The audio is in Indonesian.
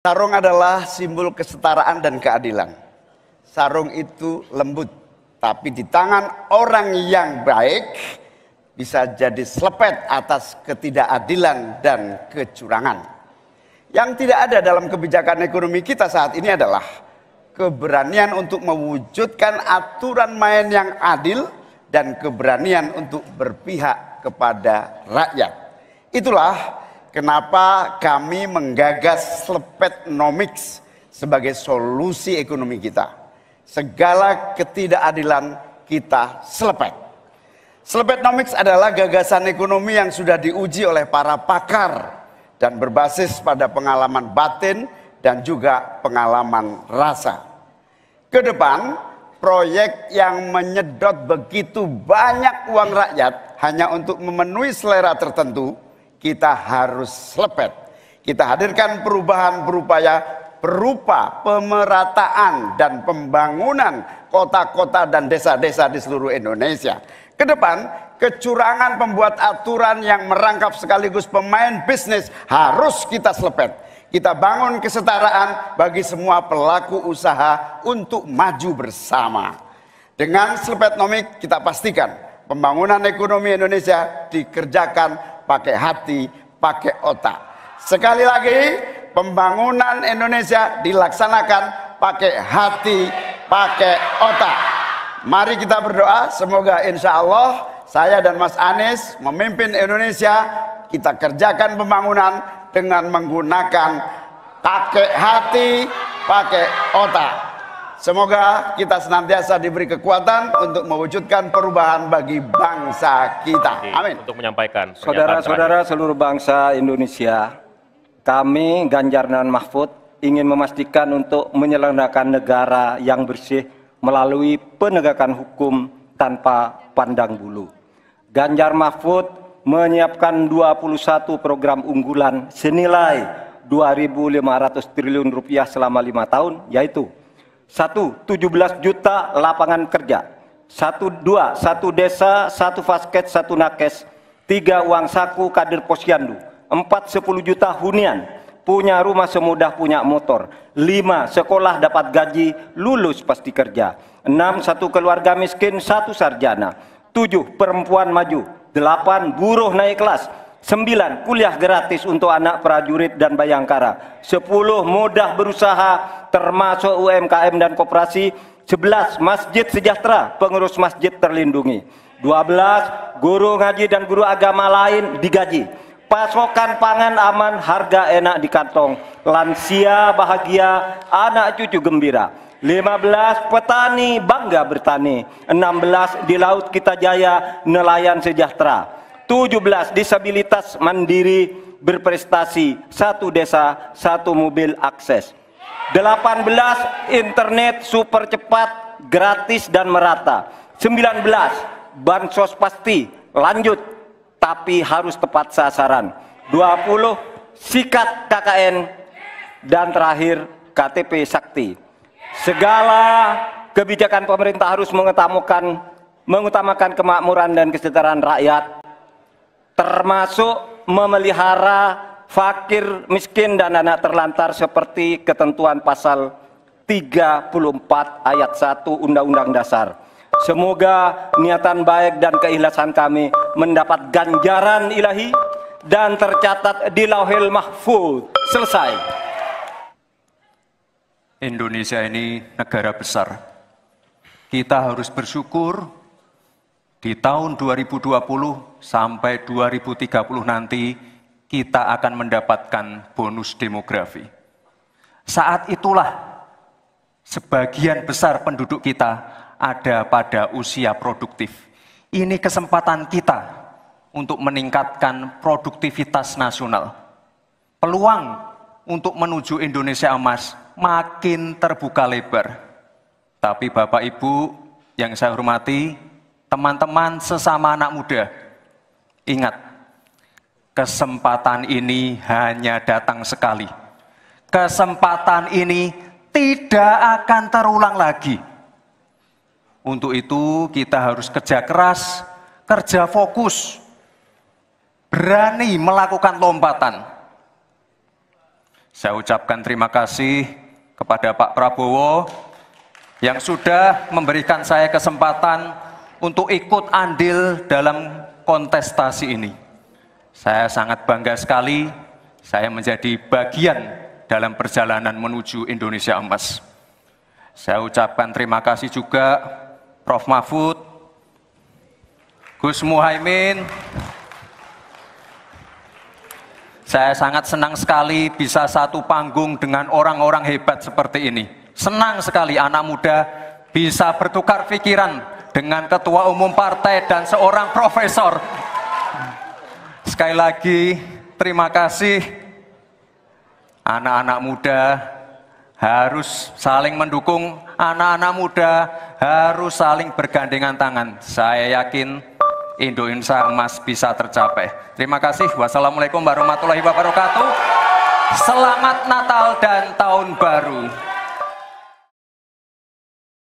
Sarung adalah simbol kesetaraan dan keadilan. Sarung itu lembut, tapi di tangan orang yang baik bisa jadi selepet atas ketidakadilan dan kecurangan. Yang tidak ada dalam kebijakan ekonomi kita saat ini adalah keberanian untuk mewujudkan aturan main yang adil dan keberanian untuk berpihak kepada rakyat. Itulah kenapa kami menggagas Slepetnomics sebagai solusi ekonomi kita. Segala ketidakadilan kita selepet. Slepetnomics adalah gagasan ekonomi yang sudah diuji oleh para pakar dan berbasis pada pengalaman batin dan juga pengalaman rasa. Ke depan, proyek yang menyedot begitu banyak uang rakyat hanya untuk memenuhi selera tertentu, kita harus selepet. Kita hadirkan perubahan berupa pemerataan dan pembangunan kota-kota dan desa-desa di seluruh Indonesia. Ke depan, kecurangan pembuat aturan yang merangkap sekaligus pemain bisnis harus kita selepet. Kita bangun kesetaraan bagi semua pelaku usaha untuk maju bersama. Dengan Slepetnomics kita pastikan pembangunan ekonomi Indonesia dikerjakan pakai hati, pakai otak. Sekali lagi, pembangunan Indonesia dilaksanakan pakai hati, pakai otak. Mari kita berdoa, semoga insya Allah saya dan Mas Anies memimpin Indonesia, kita kerjakan pembangunan dengan menggunakan pakai hati, pakai otak. Semoga kita senantiasa diberi kekuatan untuk mewujudkan perubahan bagi bangsa kita. Amin. Untuk menyampaikan saudara-saudara seluruh bangsa Indonesia, kami Ganjar dan Mahfud ingin memastikan untuk menyelenggarakan negara yang bersih melalui penegakan hukum tanpa pandang bulu. Ganjar Mahfud menyiapkan 21 program unggulan senilai 2.500 triliun rupiah selama 5 tahun, yaitu 1. 17 juta lapangan kerja, 1 desa, 1 vasket, 1 nakes, 3 uang saku kader posyandu, 4 10 juta hunian, punya rumah semudah punya motor, 5 sekolah dapat gaji, lulus pasti kerja, 6 1 keluarga miskin, 1 sarjana, 7 perempuan maju, 8 buruh naik kelas, 9 kuliah gratis untuk anak prajurit dan bayangkara, 10 mudah berusaha termasuk UMKM dan koperasi, 11 masjid sejahtera, pengurus masjid terlindungi, 12 guru ngaji dan guru agama lain digaji, pasokan pangan aman, harga enak di kantong, lansia bahagia, anak cucu gembira, 15 petani bangga bertani, 16 di laut kita jaya, nelayan sejahtera, 17 disabilitas mandiri berprestasi, 1 desa 1 mobil akses, 18 internet super cepat gratis dan merata, 19 bansos pasti lanjut tapi harus tepat sasaran, 20 sikat KKN, dan terakhir KTP Sakti. Segala kebijakan pemerintah harus mengutamakan kemakmuran dan kesejahteraan rakyat, termasuk memelihara fakir, miskin, dan anak terlantar seperti ketentuan pasal 34 ayat 1 Undang-Undang Dasar. Semoga niatan baik dan keikhlasan kami mendapat ganjaran ilahi dan tercatat di Lauhil Mahfuz. Selesai. Indonesia ini negara besar. Kita harus bersyukur di tahun 2020 sampai 2030 nanti kita akan mendapatkan bonus demografi. Saat itulah sebagian besar penduduk kita ada pada usia produktif. Ini kesempatan kita untuk meningkatkan produktivitas nasional. Peluang untuk menuju Indonesia emas makin terbuka lebar. Tapi Bapak Ibu yang saya hormati, teman-teman sesama anak muda, ingat, kesempatan ini hanya datang sekali. Kesempatan ini tidak akan terulang lagi. Untuk itu kita harus kerja keras, kerja fokus, berani melakukan lompatan. Saya ucapkan terima kasih kepada Pak Prabowo yang sudah memberikan saya kesempatan untuk ikut andil dalam kontestasi ini. Saya sangat bangga sekali saya menjadi bagian dalam perjalanan menuju Indonesia Emas. Saya ucapkan terima kasih juga Prof. Mahfud, Gus Muhaimin. Saya sangat senang sekali bisa satu panggung dengan orang-orang hebat seperti ini. Senang sekali anak muda bisa bertukar pikiran dengan ketua umum partai dan seorang profesor. Sekali lagi, terima kasih. Anak-anak muda harus saling mendukung, anak-anak muda harus saling bergandengan tangan. Saya yakin Indonesia Emas bisa tercapai. Terima kasih. Wassalamualaikum warahmatullahi wabarakatuh. Selamat Natal dan Tahun Baru.